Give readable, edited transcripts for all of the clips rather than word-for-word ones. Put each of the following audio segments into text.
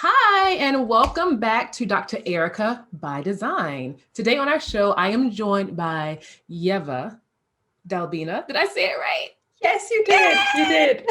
Hi, and welcome back to Dr. Erika by Design. Today on our show, I am joined by Ieva, Dalbina. Did I say it right? Yes, you did. You did.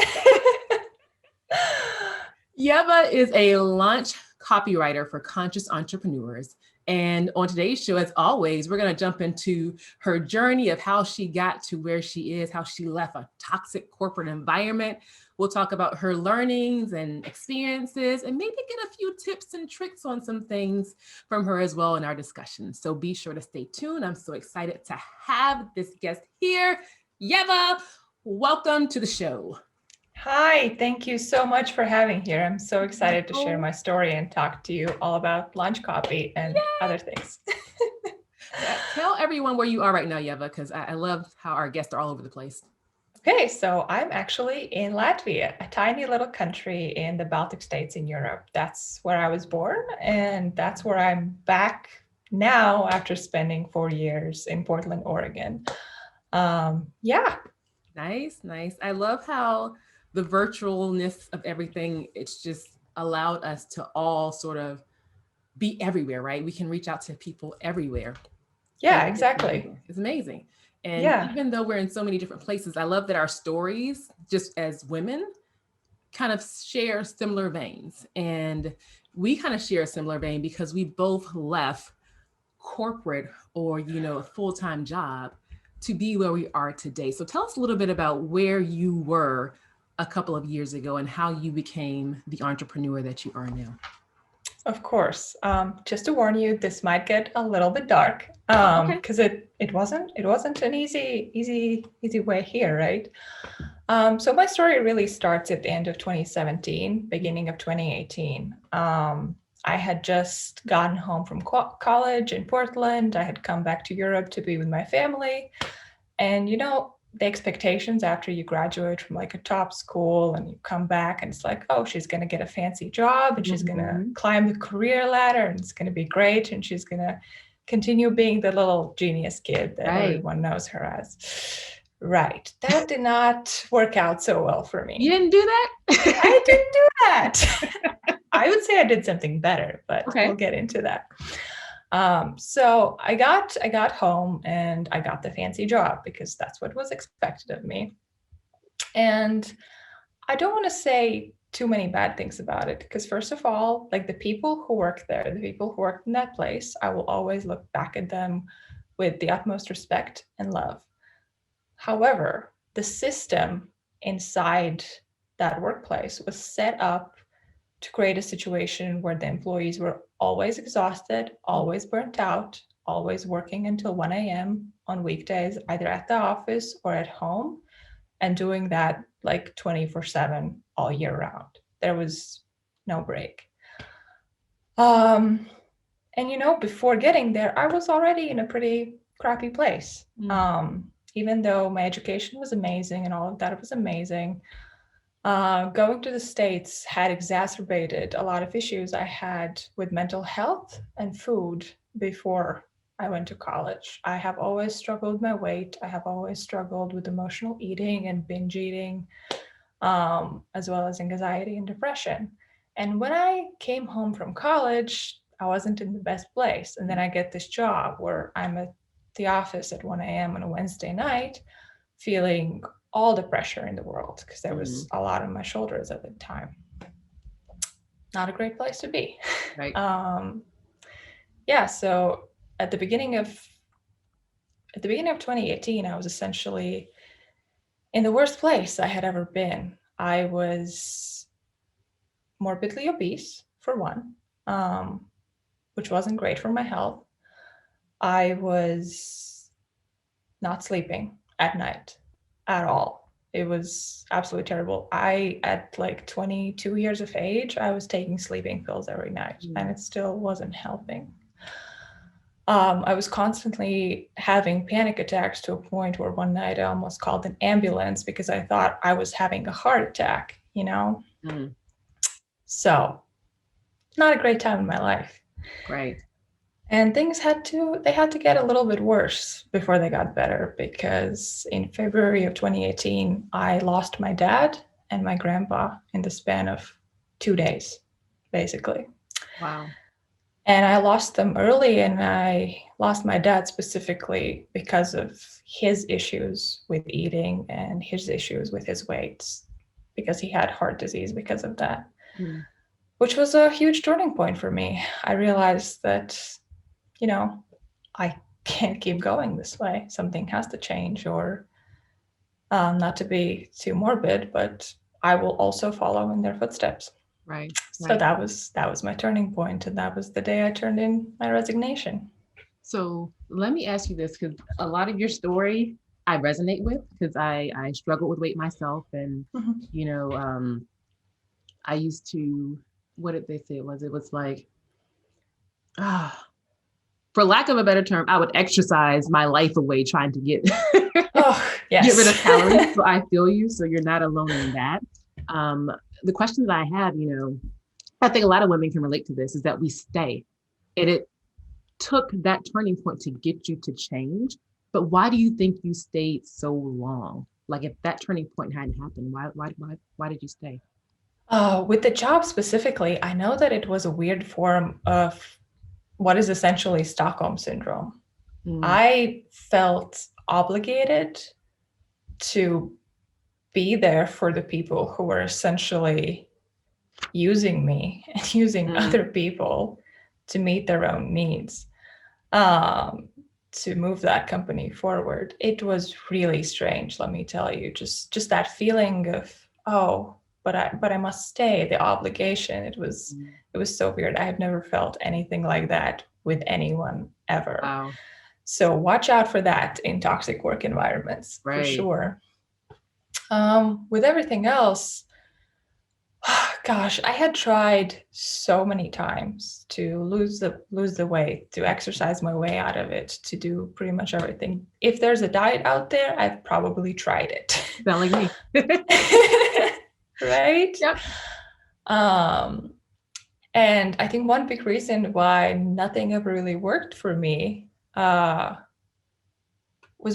Ieva is a launch copywriter for conscious entrepreneurs. And on today's show, as always, we're going to jump into her journey of how she got to where she is, how she left a toxic corporate environment. We'll talk about her learnings and experiences and maybe get a few tips and tricks on some things from her as well in our discussion. So be sure to stay tuned. I'm so excited to have this guest here. Ieva, welcome to the show. Hi, thank you so much for having here. I'm so excited to share my story and talk to you all about launch copy and other things. Tell everyone where you are right now, Ieva, because I love how our guests are all over the place. Okay, so I'm actually in Latvia, a tiny little country in the Baltic states in Europe. That's where I was born, and that's where I'm back now after spending 4 years in Portland, Oregon. Yeah. Nice. I love how the virtualness of everything, it's just allowed us to all sort of be everywhere, right? We can reach out to people everywhere. Yeah, And exactly. it's amazing. And Yeah. even though we're in so many different places, I love that our stories, just as women, kind of share similar veins. And we kind of share a similar vein because we both left corporate or, a full-time job to be where we are today. So tell us a little bit about where you were a couple of years ago and how you became the entrepreneur that you are now. Of course. Just to warn you, this might get a little bit dark Okay. because it wasn't an easy way here, right? So my story really starts at the end of 2017, beginning of 2018. I had just gotten home from college in Portland. I had come back to Europe to be with my family, and the expectations after you graduate from like a top school and you come back and it's like, oh, she's going to get a fancy job and she's going to climb the career ladder and it's going to be great and she's going to continue being the little genius kid that everyone knows her as. Right. That did not work out so well for me. You didn't do that? I didn't do that. I would say I did something better, but we'll get into that. So I got home and I got the fancy job because that's what was expected of me. And I don't want to say too many bad things about it because first of all, like the people who work there, the people who worked in that place, I will always look back at them with the utmost respect and love. However, the system inside that workplace was set up to create a situation where the employees were always exhausted, always burnt out, always working until 1 a.m. on weekdays, either at the office or at home, and doing that like 24/7 all year round. There was no break. And before getting there, I was already in a pretty crappy place. Even though my education was amazing and all of that was amazing, going to the States had exacerbated a lot of issues I had with mental health and food before I went to college. I have always struggled with my weight. I have always struggled with emotional eating and binge eating, as well as anxiety and depression. And when I came home from college, I wasn't in the best place. And then I get this job where I'm at the office at 1 a.m. on a Wednesday night, feeling all the pressure in the world because there was a lot on my shoulders at the time. Not a great place to be. Right. Yeah. So at the beginning of 2018, I was essentially in the worst place I had ever been. I was morbidly obese, for one, which wasn't great for my health. I was not sleeping at night at all. It was absolutely terrible. At like 22 years of age, I was taking sleeping pills every night, and it still wasn't helping. I was constantly having panic attacks to a point where one night I almost called an ambulance because I thought I was having a heart attack, So, not a great time in my life. Right. And things had to get a little bit worse before they got better, because in February of 2018, I lost my dad and my grandpa in the span of 2 days. basically. Wow. And I lost them early, and I lost my dad specifically because of his issues with eating and his issues with his weight, because he had heart disease because of that, which was a huge turning point for me. I realized that, I can't keep going this way. Something has to change, or not to be too morbid, but I will also follow in their footsteps. Right. So that was my turning point, and that was the day I turned in my resignation. So let me ask you this, because a lot of your story I resonate with, because I struggle with weight myself, and I used to, what did they say it was? It was like, for lack of a better term, I would exercise my life away trying to get get rid of calories. So I feel you. So you're not alone in that. The question that I have, I think a lot of women can relate to this, is that we stay. And it took that turning point to get you to change. But why do you think you stayed so long? Like, if that turning point hadn't happened, why did you stay? With the job specifically, I know that it was a weird form of what is essentially Stockholm syndrome. I felt obligated to be there for the people who were essentially using me and using other people to meet their own needs, to move that company forward. It was really strange, let me tell you. Just that feeling of, but I must stay, the obligation. It was so weird. I have never felt anything like that with anyone ever. Wow. So watch out for that in toxic work environments, for sure. With everything else, gosh, I had tried so many times to lose the weight, to exercise my way out of it, to do pretty much everything. If there's a diet out there, I've probably tried it. Sound like me. Right? Yep. And I think one big reason why nothing ever really worked for me was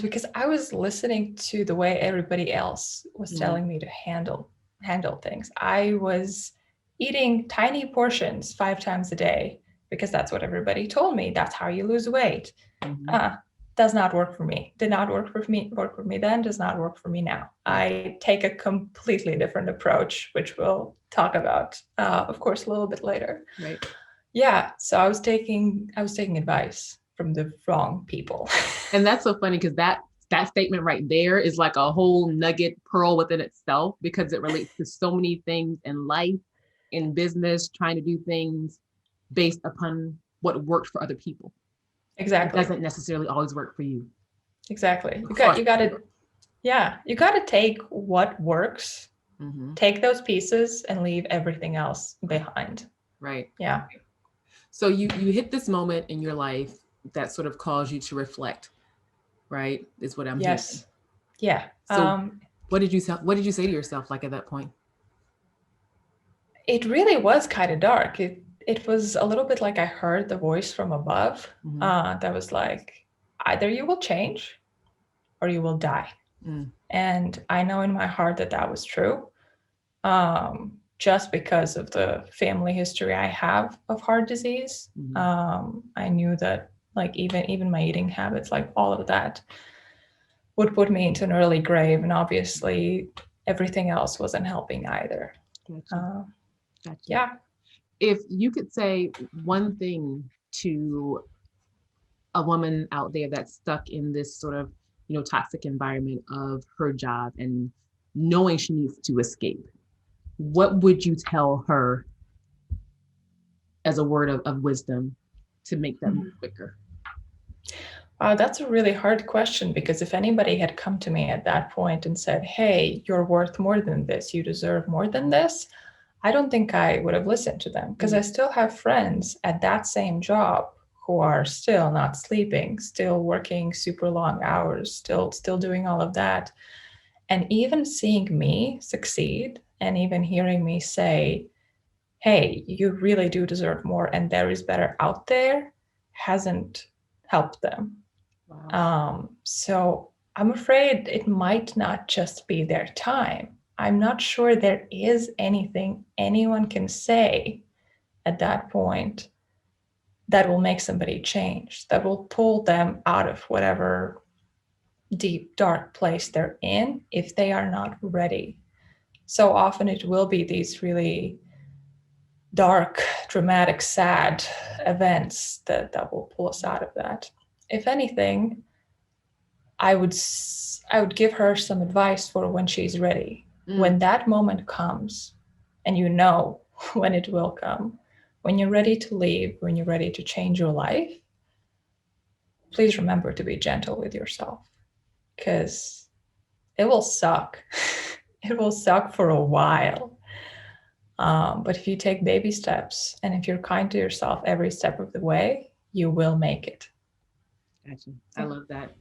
because I was listening to the way everybody else was telling me to handle things. I was eating tiny portions 5 times a day because that's what everybody told me. That's how you lose weight. Does not work for me. Did not work for me then, does not work for me now. I take a completely different approach, which we'll talk about, of course, a little bit later. Right. Yeah. So I was taking advice from the wrong people. And that's so funny, because that statement right there is like a whole nugget pearl within itself, because it relates to so many things in life, in business, trying to do things based upon what worked for other people. Exactly. It doesn't necessarily always work for you. Exactly. You got to take what works, take those pieces, and leave everything else behind. Right. Yeah. So you hit this moment in your life that sort of caused you to reflect, right? Is what I'm hearing. Yeah. So what did you say to yourself, like, at that point? It really was kind of dark. It was a little bit like I heard the voice from above, that was like, either you will change or you will die. And I know in my heart that was true, just because of the family history I have of heart disease. I knew that, like, even my eating habits, like all of that, would put me into an early grave, and obviously everything else wasn't helping either. Gotcha. Yeah. If you could say one thing to a woman out there that's stuck in this sort of, toxic environment of her job and knowing she needs to escape, what would you tell her as a word of wisdom to make that move quicker? That's a really hard question, because if anybody had come to me at that point and said, hey, you're worth more than this, you deserve more than this, I don't think I would have listened to them, because I still have friends at that same job who are still not sleeping, still working super long hours, still doing all of that. And even seeing me succeed, and even hearing me say, hey, you really do deserve more, and there is better out there, hasn't helped them. Wow. So I'm afraid it might not just be their time. I'm not sure there is anything anyone can say at that point that will make somebody change, that will pull them out of whatever deep, dark place they're in if they are not ready. So often it will be these really dark, dramatic, sad events that will pull us out of that. If anything, I would give her some advice for when she's ready. When that moment comes, and you know when it will come, when you're ready to leave, when you're ready to change your life, please remember to be gentle with yourself, because it will suck. It will suck for a while. But if you take baby steps and if you're kind to yourself every step of the way, you will make it. Gotcha. I love that.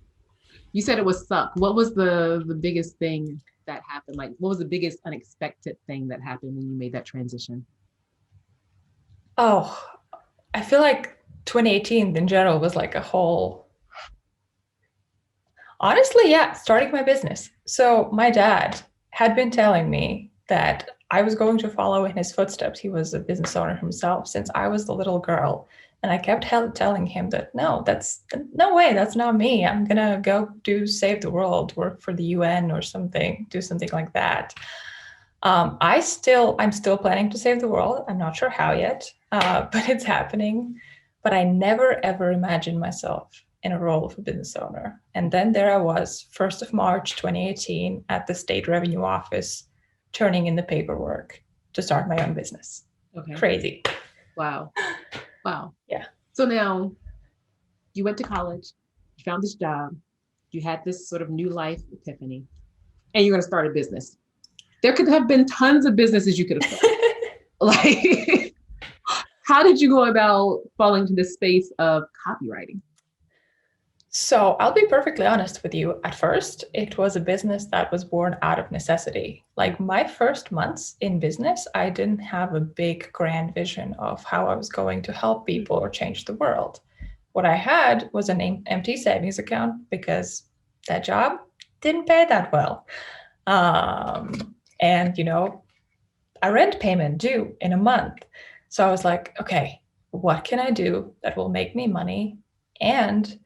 You said it was suck. What was the biggest thing that happened? Like, what was the biggest unexpected thing that happened when you made that transition? Oh, I feel like 2018 in general was like a whole, honestly, yeah, starting my business. So my dad had been telling me that I was going to follow in his footsteps. He was a business owner himself since I was the little girl. And I kept telling him that, no way, that's not me. I'm going to go save the world, work for the UN or something, do something like that. I'm still planning to save the world. I'm not sure how yet, but it's happening. But I never, ever imagined myself in a role of a business owner. And then there I was, 1st of March, 2018, at the State Revenue Office, turning in the paperwork to start my own business. Okay. Crazy. Wow. Wow. Yeah. So now you went to college, you found this job, you had this sort of new life epiphany, and you're going to start a business. There could have been tons of businesses you could have started. Like, how did you go about falling into the space of copywriting? So I'll be perfectly honest with you. At first, it was a business that was born out of necessity. Like my first months in business, I didn't have a big grand vision of how I was going to help people or change the world. What I had was an empty savings account because that job didn't pay that well. And, a rent payment due in a month. So I was like, okay, what can I do that will make me money and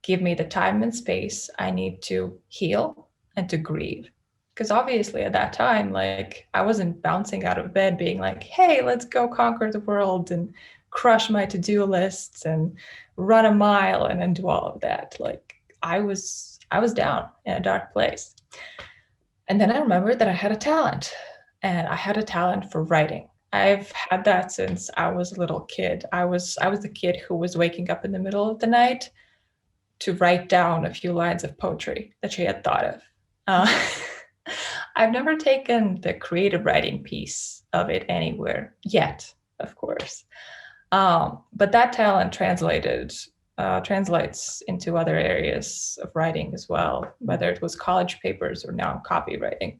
give me the time and space I need to heal and to grieve? Because obviously at that time, like I wasn't bouncing out of bed being like, hey, let's go conquer the world and crush my to-do lists and run a mile and then do all of that. Like I was down in a dark place. And then I remembered that I had a talent, and I had a talent for writing. I've had that since I was a little kid. I was the kid who was waking up in the middle of the night to write down a few lines of poetry that she had thought of. I've never taken the creative writing piece of it anywhere yet, of course. But that talent translates into other areas of writing as well, whether it was college papers or now copywriting.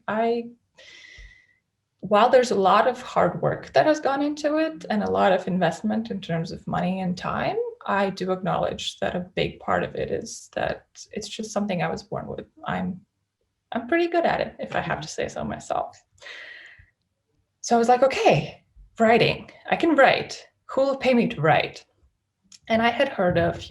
While there's a lot of hard work that has gone into it and a lot of investment in terms of money and time, I do acknowledge that a big part of it is that it's just something I was born with. I'm pretty good at it, if I have to say so myself. So I was like, okay, writing, I can write. Who will pay me to write? And I had heard of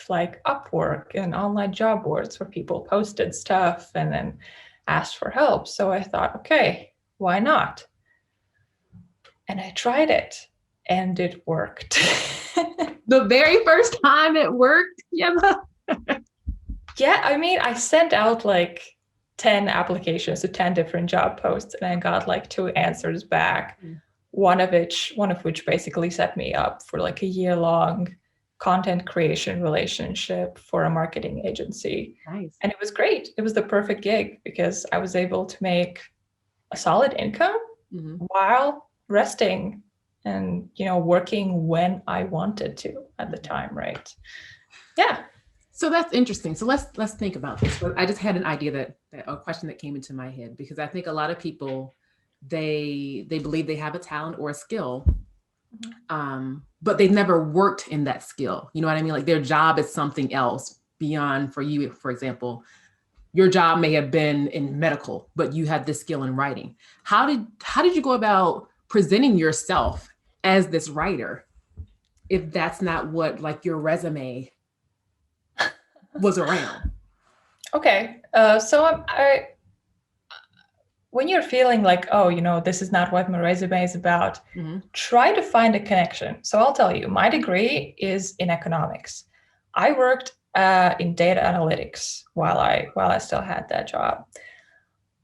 like Upwork and online job boards where people posted stuff and then asked for help. So I thought, okay, why not? And I tried it and it worked. The very first time it worked, Ieva? Yeah, I mean, I sent out like 10 applications to 10 different job posts and I got like 2 answers back. One of which basically set me up for like a year-long content creation relationship for a marketing agency. Nice. And it was great. It was the perfect gig because I was able to make a solid income while resting and, working when I wanted to at the time, right? Yeah. So that's interesting. So let's think about this. I just had an idea that a question that came into my head, because I think a lot of people, they believe they have a talent or a skill, but they've never worked in that skill. You know what I mean? Like their job is something else beyond, for you, for example, your job may have been in medical, but you had this skill in writing. How did you go about presenting yourself as this writer if that's not what like your resume was around? Okay. So when you're feeling like, oh, this is not what my resume is about, try to find a connection. So I'll tell you, my degree is in economics. I worked in data analytics while I still had that job.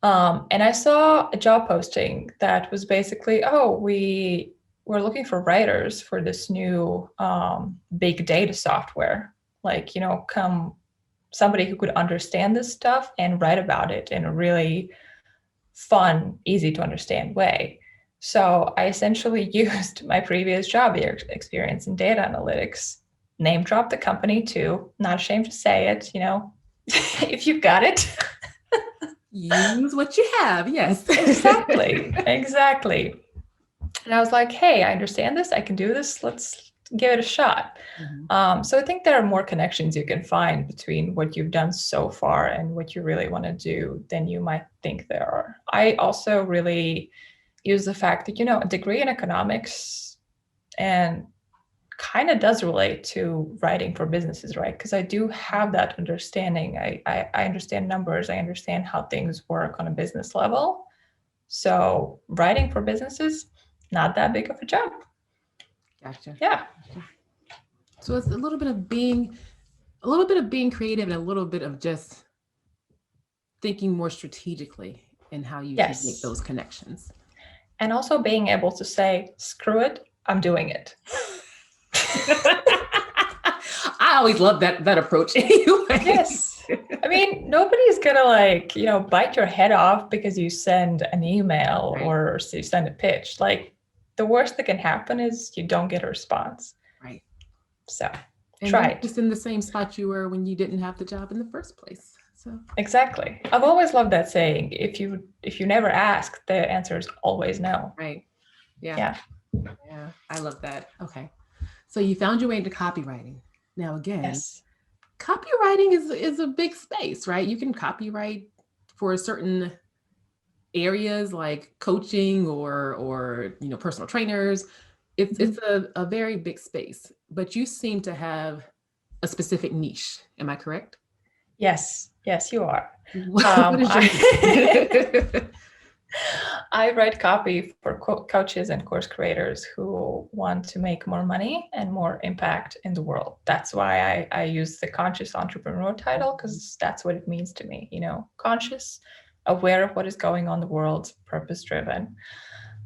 And I saw a job posting that was basically, oh, we're looking for writers for this new big data software. Like, come somebody who could understand this stuff and write about it in a really fun, easy to understand way. So I essentially used my previous job experience in data analytics, name dropped the company too, not ashamed to say it, if you've got it. Use what you have. Yes. Exactly. And I was like, hey, I understand this. I can do this. Let's give it a shot. So I think there are more connections you can find between what you've done so far and what you really want to do than you might think there are. I also really use the fact that, a degree in economics and kind of does relate to writing for businesses, right? Because I do have that understanding. I understand numbers. I understand how things work on a business level. So writing for businesses, not that big of a jump. Gotcha. Yeah. So it's a little bit of being creative and a little bit of just thinking more strategically in how you can make those connections. And also being able to say, screw it, I'm doing it. I always love that approach anyway. Yes. I mean, nobody's gonna bite your head off because you send an email or you send a pitch. Like, the worst that can happen is you don't get a response. Right. So and try it. Just in the same spot you were when you didn't have the job in the first place. So exactly. I've always loved that saying. If you never ask, the answer is always no. Right. Yeah. I love that. Okay. So you found your way into copywriting. Now again, copywriting is a big space, right? You can copyright for certain areas like coaching or personal trainers. It's a very big space, but you seem to have a specific niche. Am I correct? Yes, you are. What is your I write copy for coaches and course creators who want to make more money and more impact in the world. That's why I use the conscious entrepreneur title, because that's what it means to me. Conscious, aware of what is going on in the world, purpose-driven.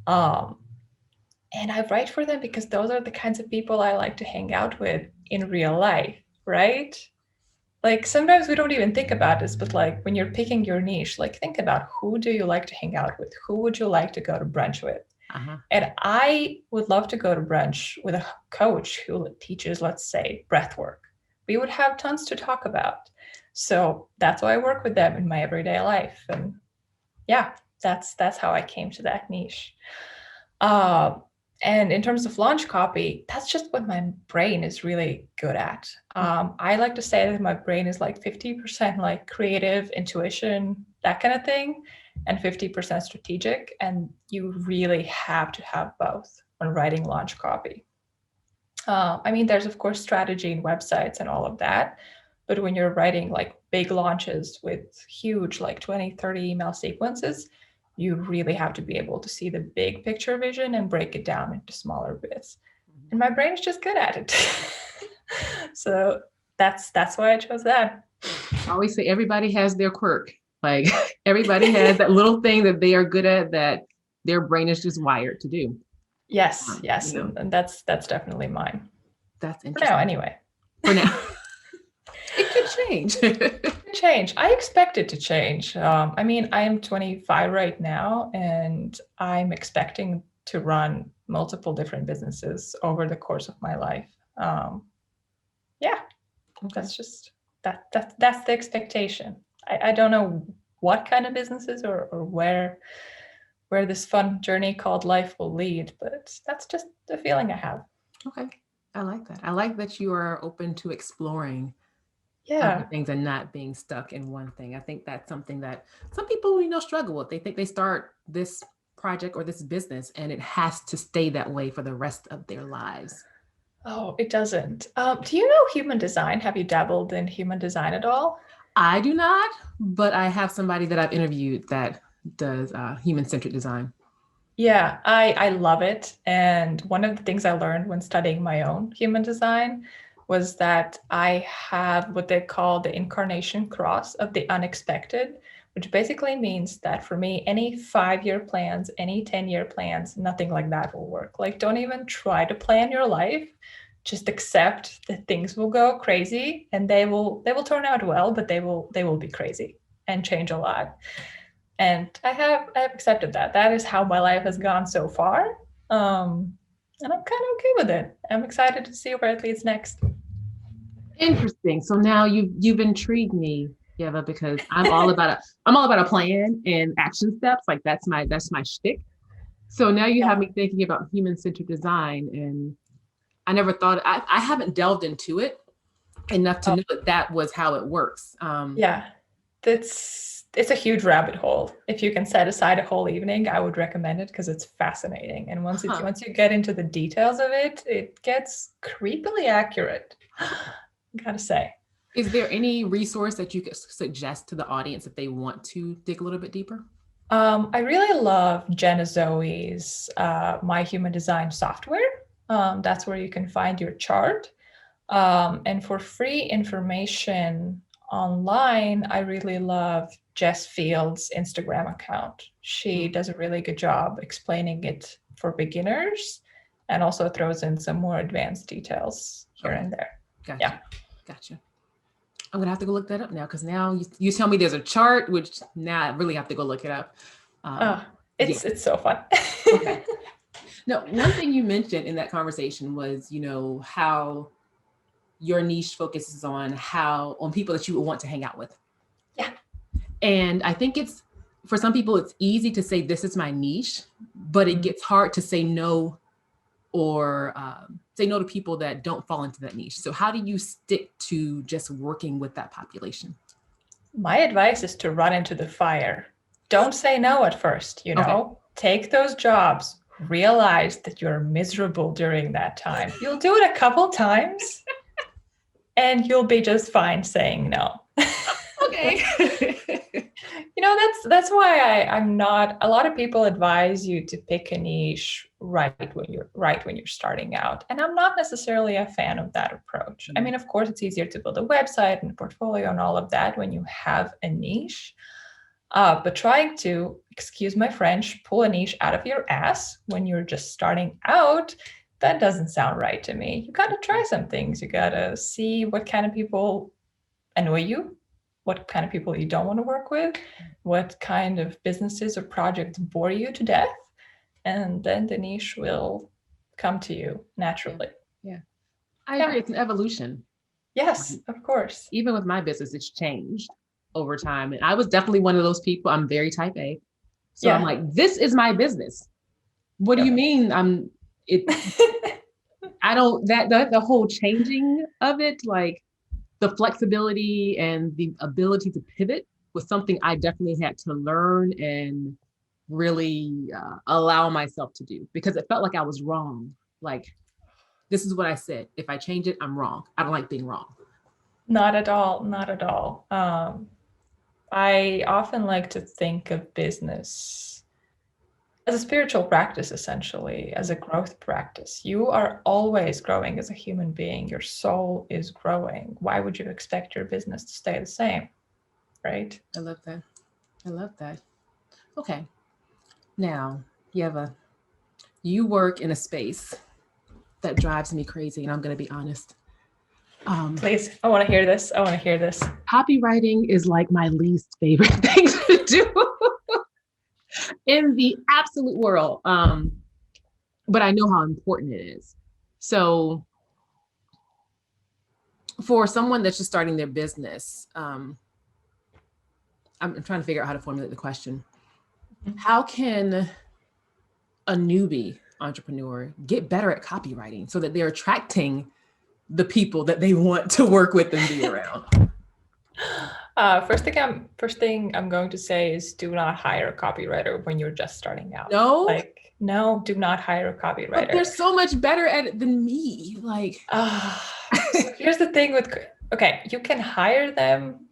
And I write for them because those are the kinds of people I like to hang out with in real life, right? Like, sometimes we don't even think about this, but like when you're picking your niche, like think about who do you like to hang out with? Who would you like to go to brunch with? And I would love to go to brunch with a coach who teaches, let's say, breath work. We would have tons to talk about. So that's why I work with them in my everyday life. And yeah, that's how I came to that niche. And in terms of launch copy, that's just what my brain is really good at. I like to say that my brain is like 50% like creative, intuition, that kind of thing, and 50% strategic. And you really have to have both when writing launch copy. I mean, there's of course strategy in websites and all of that. But when you're writing like big launches with huge like 20, 30 email sequences, you really have to be able to see the big picture vision and break it down into smaller bits. And my brain is just good at it. So that's why I chose that. I always say everybody has their quirk. Like everybody has that little thing that they are good at that their brain is just wired to do. Yes. And that's definitely mine. That's interesting. For now, anyway. For now. It could change. I expect it to change. I mean, I am 25 right now, and I'm expecting to run multiple different businesses over the course of my life. That's just that's the expectation. I don't know what kind of businesses or where this fun journey called life will lead, but that's just the feeling I have. Okay, I like that. I like that you are open to exploring things and not being stuck in one thing. I think that's something that some people struggle with. They think they start this project or this business, and it has to stay that way for the rest of their lives? Oh, it doesn't. Do you know human design? Have you dabbled in human design at all? I do not, but I have somebody that I've interviewed that does human-centered design. Yeah, I love it. And one of the things I learned when studying my own human design was that I have what they call the incarnation cross of the unexpected, which basically means that for me, any 5-year plans, any 10-year plans, nothing like that will work. Like, don't even try to plan your life. Just accept that things will go crazy, and they will turn out well, but they will be crazy and change a lot. And I have accepted that. That is how my life has gone so far. And I'm kind of okay with it. I'm excited to see where it leads next. Interesting. So now you've intrigued me, Ieva, because I'm all about a plan and action steps. Like that's my shtick. So now you have me thinking about human-centered design, and I never thought I haven't delved into it enough to know that was how it works. Yeah, it's a huge rabbit hole. If you can set aside a whole evening, I would recommend it because it's fascinating. And once you get into the details of it, it gets creepily accurate. Gotta say. Is there any resource that you could suggest to the audience if they want to dig a little bit deeper? I really love Jenna Zoe's My Human Design software. That's where you can find your chart. And for free information online, I really love Jess Field's Instagram account. She does a really good job explaining it for beginners and also throws in some more advanced details here and there. Gotcha. Yeah. Gotcha. I'm gonna have to go look that up now, because now you tell me there's a chart, which now I really have to go look it up. It's so fun. Okay. No, one thing you mentioned in that conversation was, how your niche focuses on people that you would want to hang out with. Yeah. And I think for some people, it's easy to say, this is my niche, but it gets hard to say no, or say no to people that don't fall into that niche. So how do you stick to just working with that population? My advice is to run into the fire. Don't say no at first, Take those jobs. Realize that you're miserable during that time. You'll do it a couple times and you'll be just fine saying no. Okay. That's why I'm not, a lot of people advise you to pick a niche right when you're starting out. And I'm not necessarily a fan of that approach. I mean, of course, it's easier to build a website and a portfolio and all of that when you have a niche. But trying to, excuse my French, pull a niche out of your ass when you're just starting out, that doesn't sound right to me. You got to try some things. You got to see what kind of people annoy you, what kind of people you don't want to work with, what kind of businesses or projects bore you to death, and then the niche will come to you naturally. Yeah. I agree. It's an evolution. Yes, of course. Even with my business, it's changed over time. And I was definitely one of those people. I'm very type A. So I'm like, this is my business. What do you mean? The whole changing of it, like the flexibility and the ability to pivot was something I definitely had to learn and really allow myself to do, because it felt like I was wrong. Like, this is what I said. If I change it, I'm wrong. I don't like being wrong. Not at all. Not at all. I often like to think of business as a spiritual practice, essentially, as a growth practice. You are always growing as a human being. Your soul is growing. Why would you expect your business to stay the same? Right? I love that. Okay. Now, Ieva, you work in a space that drives me crazy, and I'm going to be honest. Please, I want to hear this. Copywriting is like my least favorite thing to do in the absolute world. But I know how important it is. So for someone that's just starting their business, I'm trying to figure out how to formulate the question. How can a newbie entrepreneur get better at copywriting so that they're attracting the people that they want to work with and be around? First thing I'm going to say is do not hire a copywriter when you're just starting out. No? No, do not hire a copywriter. But they're so much better at it than me. So here's the thing okay, you can hire them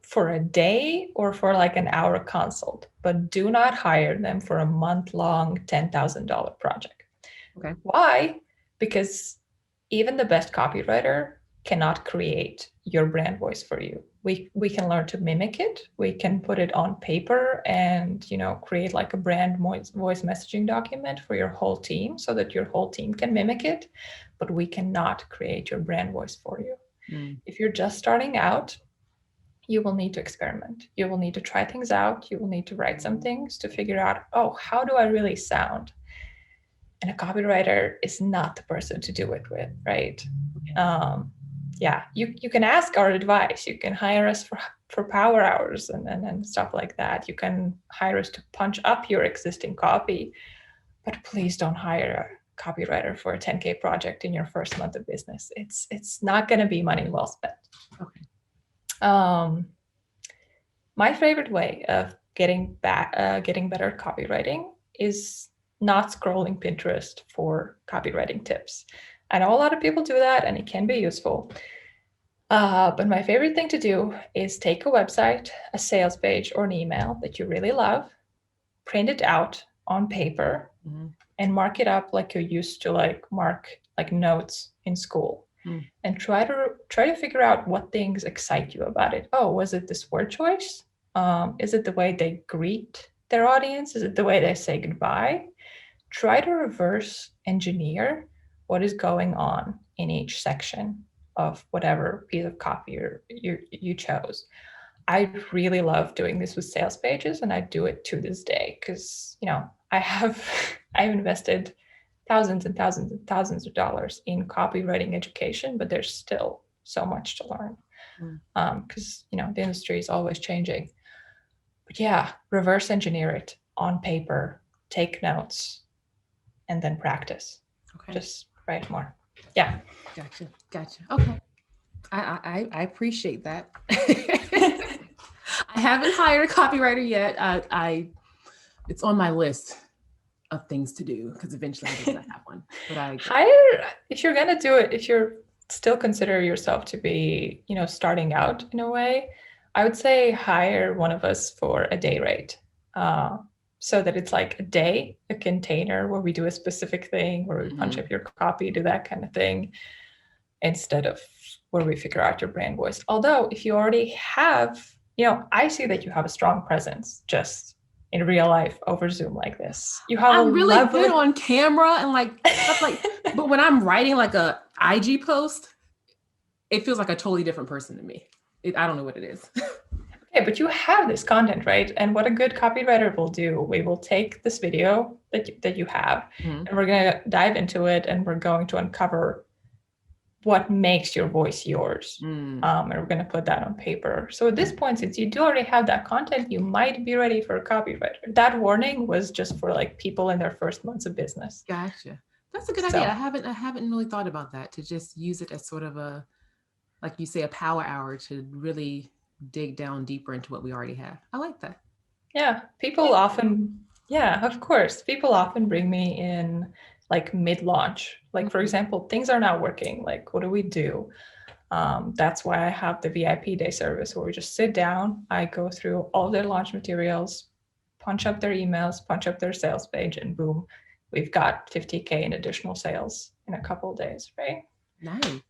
for a day or for like an hour consult, but do not hire them for a month-long $10,000 project. Okay. Why? Because even the best copywriter cannot create your brand voice for you. We can learn to mimic it. We can put it on paper and, create like a brand voice messaging document for your whole team so that your whole team can mimic it, but we cannot create your brand voice for you. If you're just starting out, you will need to experiment. You will need to try things out. You will need to write some things to figure out, how do I really sound? And a copywriter is not the person to do it with, right? You can ask our advice. You can hire us for power hours and stuff like that. You can hire us to punch up your existing copy, but please don't hire a copywriter for a 10K project in your first month of business. It's not going to be money well spent. Okay. My favorite way of getting better at copywriting is not scrolling Pinterest for copywriting tips. I know a lot of people do that and it can be useful. But my favorite thing to do is take a website, a sales page, or an email that you really love, print it out on paper, and mark it up like you used to mark notes in school. And try to figure out what things excite you about it. Oh, was it this word choice? Is it the way they greet their audience? Is it the way they say goodbye? Try to reverse engineer what is going on in each section of whatever piece of copy you chose. I really love doing this with sales pages, and I do it to this day because I've invested thousands and thousands and thousands of dollars in copywriting education, but there's still so much to learn because the industry is always changing. But yeah, reverse engineer it on paper, take notes, and then practice. Okay. Just write more. Yeah. Gotcha. Okay. I appreciate that. I haven't hired a copywriter yet. It's on my list of things to do because eventually I'm going to have one. But hire, if you're going to do it, if you're still consider yourself to be, starting out in a way, I would say hire one of us for a day rate. So that it's like a day, a container where we do a specific thing, where we punch up your copy, do that kind of thing, instead of where we figure out your brand voice. Although if you already have, I see that you have a strong presence just in real life over Zoom like this. I'm really good on camera and stuff but when I'm writing like a IG post, it feels like a totally different person to me. I don't know what it is. Okay, but you have this content, right? And what a good copywriter will do, we will take this video that you have, and we're going to dive into it, and we're going to uncover what makes your voice yours. And we're going to put that on paper. So at this point, since you do already have that content, you might be ready for a copywriter. That warning was just for people in their first months of business. Gotcha. That's a good idea. I haven't really thought about that, to just use it as sort of a, like you say, a power hour to really dig down deeper into what we already have. I like that. Yeah. Of course. People often bring me in mid-launch. For example, things are not working. What do we do? That's why I have the VIP day service where we just sit down. I go through all their launch materials, punch up their emails, punch up their sales page, and boom, we've got 50K in additional sales in a couple of days, right? Nice.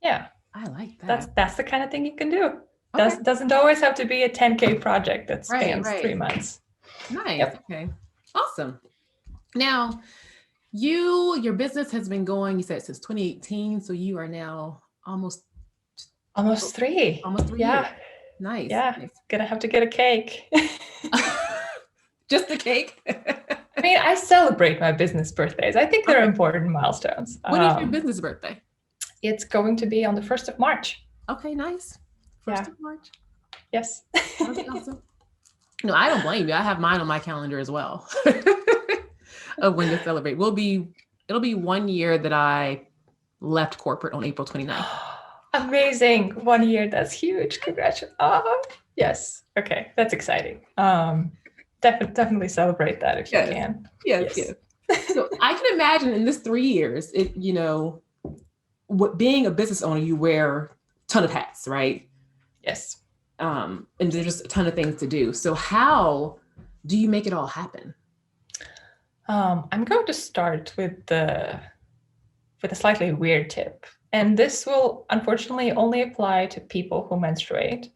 Yeah. I like that. That's the kind of thing you can do. Okay. Doesn't always have to be a 10K project that spans 3 months. Nice. Yep. Okay. Awesome. Now, your business has been going, you said, since 2018. So you are now almost 3. Almost 3 years. Nice. Yeah. Nice. Gonna have to get a cake. Just a cake? I mean, I celebrate my business birthdays. I think they're important milestones. When is your business birthday? It's going to be on the 1st of March. Okay, nice. 1st of March. Yes. That's awesome. No, I don't blame you. I have mine on my calendar as well. Of when to celebrate. It'll be 1 year that I left corporate on April 29th. Amazing. 1 year. That's huge. Congratulations. Oh, yes. Okay. That's exciting. Definitely celebrate that if you can. Yes. So I can imagine in this 3 years, being a business owner, you wear a ton of hats, right? Yes. And there's just a ton of things to do. So how do you make it all happen? I'm going to start with a slightly weird tip. And this will unfortunately only apply to people who menstruate,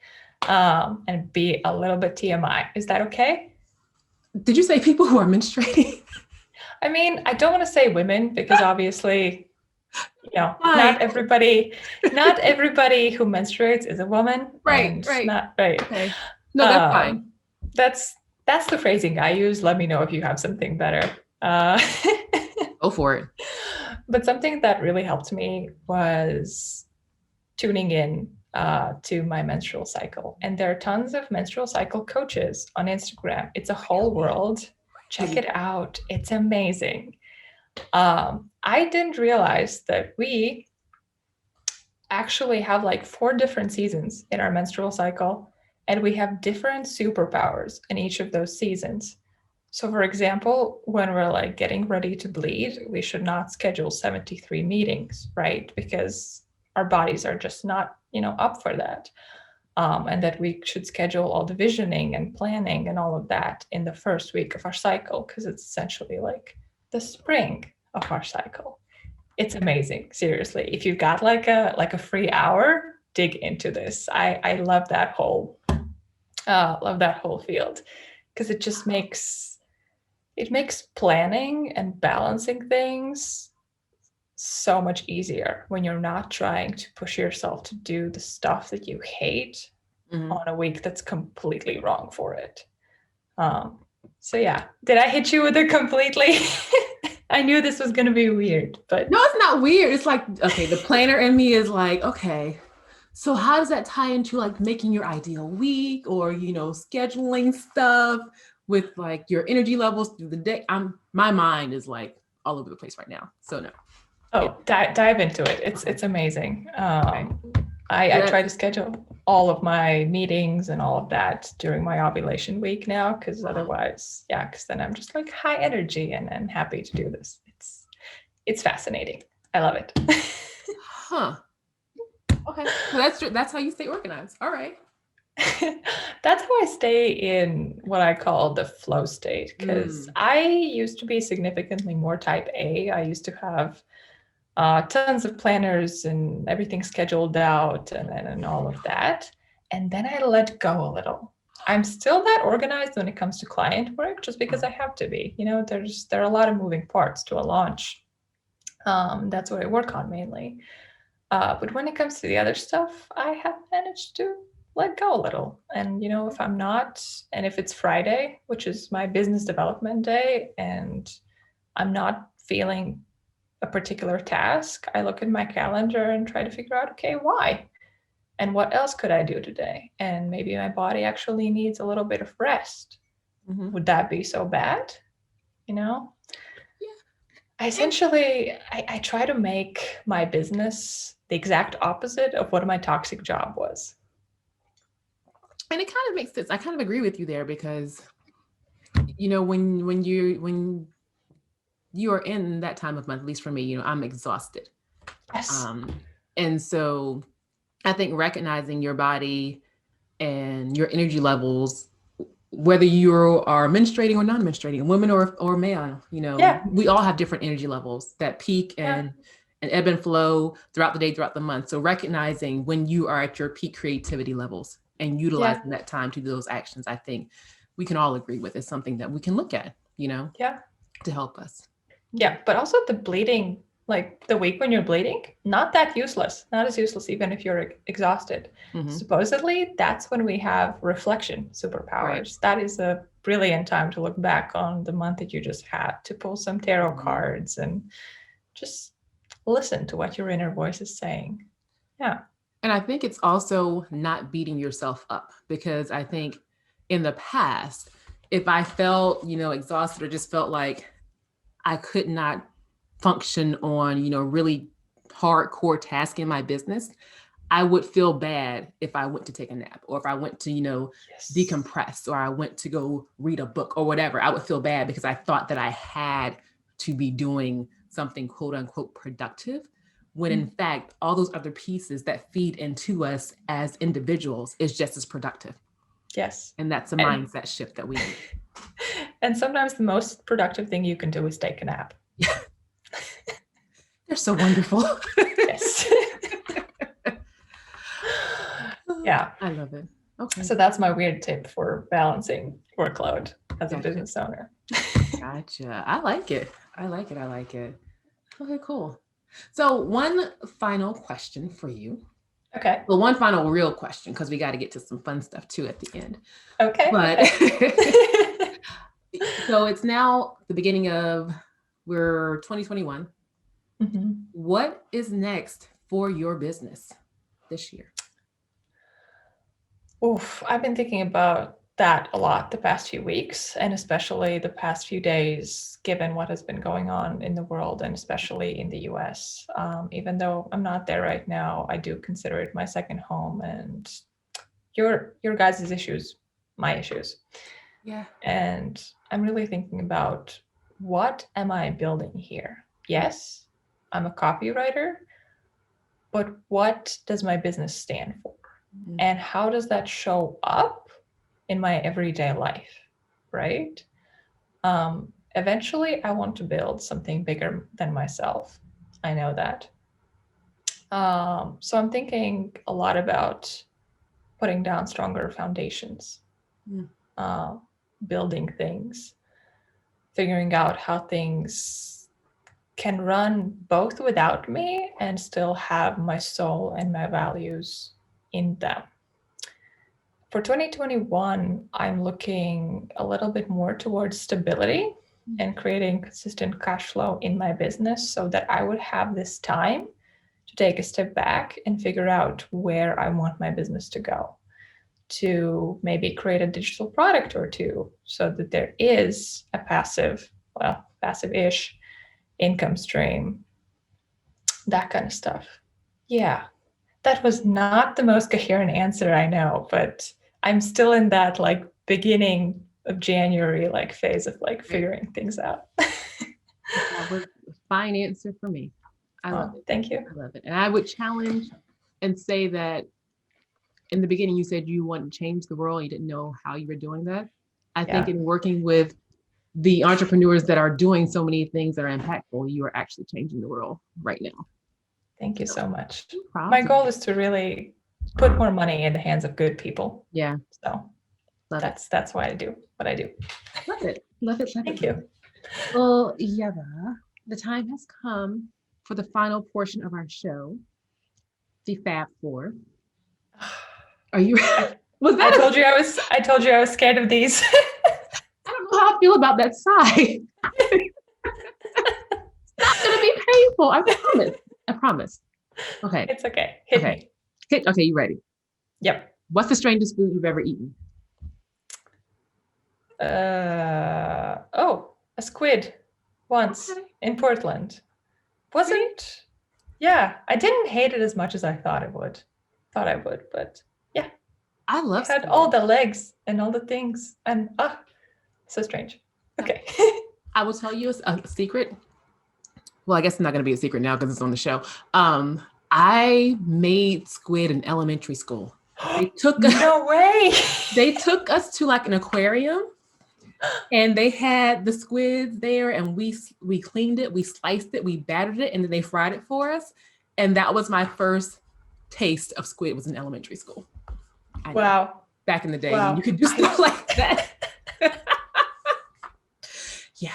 and be a little bit TMI. Is that okay? Did you say people who are menstruating? I mean, I don't want to say women because obviously, not everybody who menstruates is a woman. Right. Not right. Okay. No, that's fine. That's the phrasing I use. Let me know if you have something better. Go for it. But something that really helped me was tuning in to my menstrual cycle. And there are tons of menstrual cycle coaches on Instagram. It's a whole world. Check it out. It's amazing. I didn't realize that we actually have like 4 different seasons in our menstrual cycle, and we have different superpowers in each of those seasons. So for example, when we're like getting ready to bleed, we should not schedule 73 meetings, right? Because our bodies are just not, up for that. And that we should schedule all the visioning and planning and all of that in the first week of our cycle, because it's essentially like the spring of our cycle. It's amazing. Seriously. If you've got like a free hour, dig into this. I love that whole field, because it just makes planning and balancing things so much easier when you're not trying to push yourself to do the stuff that you hate on a week that's completely wrong for it. So yeah, did I hit you with it completely? I knew this was going to be weird, but no, it's not weird. It's like, okay, the planner in me is like, okay, so how does that tie into like making your ideal week, or, scheduling stuff with like your energy levels through the day? My mind is like all over the place right now. So no. Dive into it. It's amazing. I try to schedule all of my meetings and all of that during my ovulation week now, because otherwise, because then I'm just like high energy and happy to do this. It's fascinating. I love it. Huh. Okay. So that's how you stay organized. All right. That's how I stay in what I call the flow state, because I used to be significantly more type A. I used to have tons of planners and everything scheduled out and all of that. And then I let go a little. I'm still that organized when it comes to client work, just because I have to be. There are a lot of moving parts to a launch. That's what I work on mainly. But when it comes to the other stuff, I have managed to let go a little. And, if I'm not, and if it's Friday, which is my business development day, and I'm not feeling a particular task, I look at my calendar and try to figure out, okay, why? And what else could I do today? And maybe my body actually needs a little bit of rest. Would that be so bad? Yeah. Essentially, I try to make my business the exact opposite of what my toxic job was. And it kind of makes sense. I kind of agree with you there, because, when you are in that time of month, at least for me, I'm exhausted. Yes. And so I think recognizing your body and your energy levels, whether you are menstruating or non-menstruating, women or male, we all have different energy levels that peak and ebb and flow throughout the day, throughout the month. So recognizing when you are at your peak creativity levels and utilizing that time to do those actions, I think we can all agree with is something that we can look at, to help us. Yeah, but also the bleeding, like the week when you're bleeding, not as useless even if you're exhausted. Supposedly, that's when we have reflection superpowers. Right. That is a brilliant time to look back on the month that you just had, to pull some tarot cards and just listen to what your inner voice is saying. Yeah. And I think it's also not beating yourself up, because I think in the past, if I felt, exhausted or just felt like I could not function on, really hardcore tasks in my business, I would feel bad if I went to take a nap, or if I went to, decompress, or I went to go read a book or whatever. I would feel bad because I thought that I had to be doing something quote unquote productive, when in fact, all those other pieces that feed into us as individuals is just as productive. Yes. And that's a mindset shift that we need. And sometimes the most productive thing you can do is take a nap. Yeah. They're so wonderful. Yes. Yeah. I love it. Okay. So that's my weird tip for balancing workload as a business owner. Gotcha. I like it. Okay, cool. So one final question for you. Okay. Well, one final real question, because we got to get to some fun stuff too at the end. Okay. But so it's now the beginning of, we're 2021. Mm-hmm. What is next for your business this year? Oof, I've been thinking about that a lot the past few weeks, and especially the past few days, given what has been going on in the world and especially in the US. Even though I'm not there right now, I do consider it my second home, and your guys' issues, my issues. Yeah. And I'm really thinking about, what am I building here? Yes, I'm a copywriter, but what does my business stand for? And how does that show up in my everyday life, right? Eventually, I want to build something bigger than myself. I know that. So I'm thinking a lot about putting down stronger foundations, building things, figuring out how things can run both without me and still have my soul and my values in them. For 2021, I'm looking a little bit more towards stability and creating consistent cash flow in my business, so that I would have this time to take a step back and figure out where I want my business to go, to maybe create a digital product or two, so that there is a passive-ish income stream, that kind of stuff. Yeah. That was not the most coherent answer, I know, but I'm still in that beginning of January phase of figuring things out. That was a fine answer for me. I love it. Thank you. I love it. And I would challenge and say that in the beginning, you said you wanted to change the world. You didn't know how you were doing that. I think in working with the entrepreneurs that are doing so many things that are impactful, you are actually changing the world right now. Thank you so much. My goal is to really put more money in the hands of good people. Yeah. So that's why I do what I do. Love it. Love it. Thank you. Well, Ieva, the time has come for the final portion of our show, the Fab Four. Are you ready? I told you I was scared of these. I don't know how I feel about that sigh. It's not going to be painful. I promise. Okay. It's okay. Hit me. Okay, you ready? Yep. What's the strangest food you've ever eaten? A squid once in Portland. Wasn't? Yeah, I didn't hate it as much as I thought I would, but yeah. I love it. Had all the legs and all the things, and so strange. Okay. I will tell you a secret. Well, I guess it's not going to be a secret now because it's on the show. I made squid in elementary school. They took us, no way. They took us to an aquarium, and they had the squids there, and we cleaned it, we sliced it, we battered it, and then they fried it for us. And that was my first taste of squid, was in elementary school. Wow. Back in the day, when you could do stuff like that. Yeah.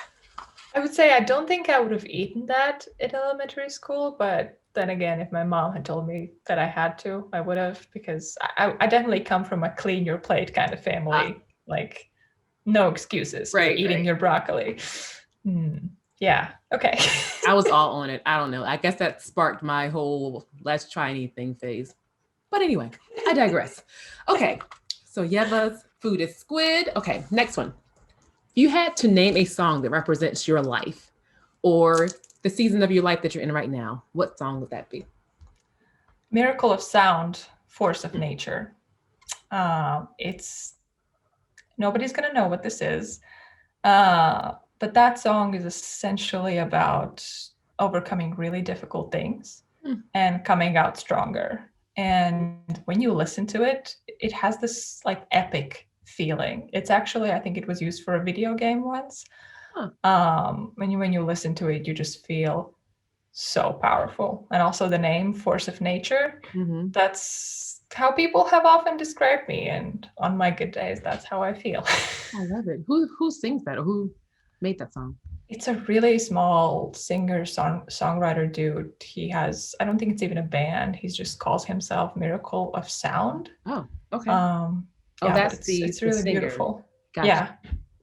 I would say I don't think I would have eaten that in elementary school, but then again, if my mom had told me that I had to, I would have, because I definitely come from a clean your plate kind of family, no excuses for eating your broccoli. Yeah, okay. I was all on it. I don't know. I guess that sparked my whole let's try anything phase. But anyway, I digress. Okay, so Ieva's food is squid. Okay, next one. You had to name a song that represents your life or the season of your life that you're in right now, what song would that be? Miracle of Sound, Force of Nature. It's nobody's gonna know what this is, but that song is essentially about overcoming really difficult things and coming out stronger. And when you listen to it, it has this like epic feeling. It's actually, I think it was used for a video game once. When you listen to it, you just feel so powerful. And also the name Force of Nature, that's how people have often described me. And on my good days, that's how I feel. I love it. Who sings that, or who made that song? It's a really small singer songwriter dude. He has, I don't think it's even a band. He just calls himself Miracle of Sound. Oh, okay. That's it's really singer. Beautiful. Gotcha. Yeah.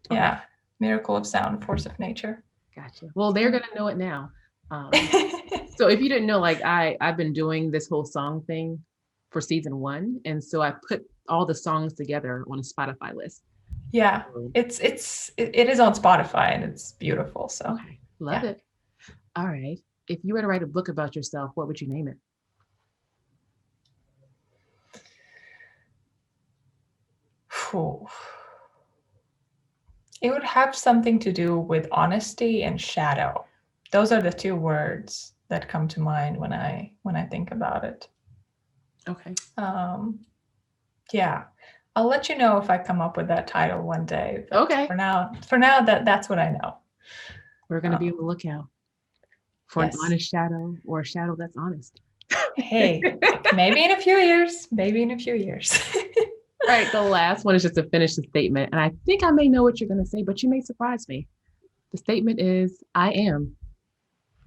Okay. Yeah. Miracle of Sound, Force of Nature. Gotcha. Well, they're gonna know it now. So if you didn't know, like I've been doing this whole song thing for season 1, and so I put all the songs together on a Spotify list. Yeah, it is on Spotify, and it's beautiful. So okay. Love it. All right. If you were to write a book about yourself, what would you name it? It would have something to do with honesty and shadow. Those are the 2 words that come to mind when I think about it. Okay. Yeah. I'll let you know if I come up with that title one day. Okay. For now, that's what I know. We're going to be on the lookout for an honest shadow, or a shadow that's honest. Hey, maybe in a few years. All right. The last one is just to finish the statement. And I think I may know what you're going to say, but you may surprise me. The statement is, I am.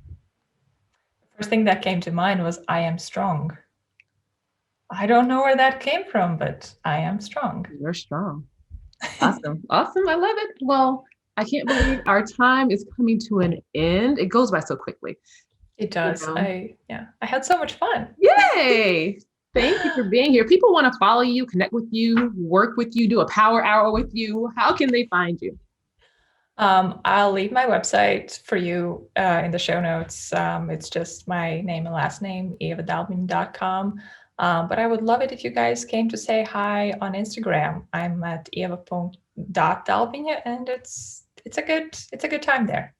The first thing that came to mind was, I am strong. I don't know where that came from, but I am strong. You're strong. Awesome. Awesome. I love it. Well, I can't believe our time is coming to an end. It goes by so quickly. It does. You know? I had so much fun. Yay. Thank you for being here. People want to follow you, connect with you, work with you, do a power hour with you. How can they find you? I'll leave my website for you in the show notes. It's just my name and last name, ieva.dalbina.com. But I would love it if you guys came to say hi on Instagram. I'm at ieva.dalbina, and it's a good time there.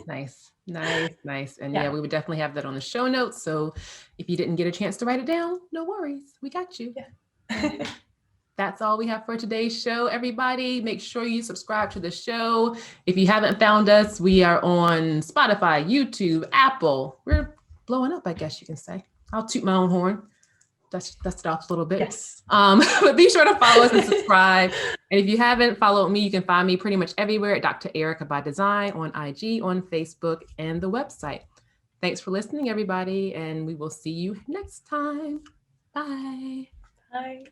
Nice. And yeah, we would definitely have that on the show notes. So if you didn't get a chance to write it down, no worries. We got you. Yeah. That's all we have for today's show, everybody. Make sure you subscribe to the show. If you haven't found us, we are on Spotify, YouTube, Apple. We're blowing up, I guess you can say. I'll toot my own horn. Dust it off a little bit. Yes. But be sure to follow us and subscribe. And if you haven't followed me, you can find me pretty much everywhere at Dr. Erika by Design, on IG, on Facebook, and the website. Thanks for listening, everybody, and we will see you next time. Bye. Bye.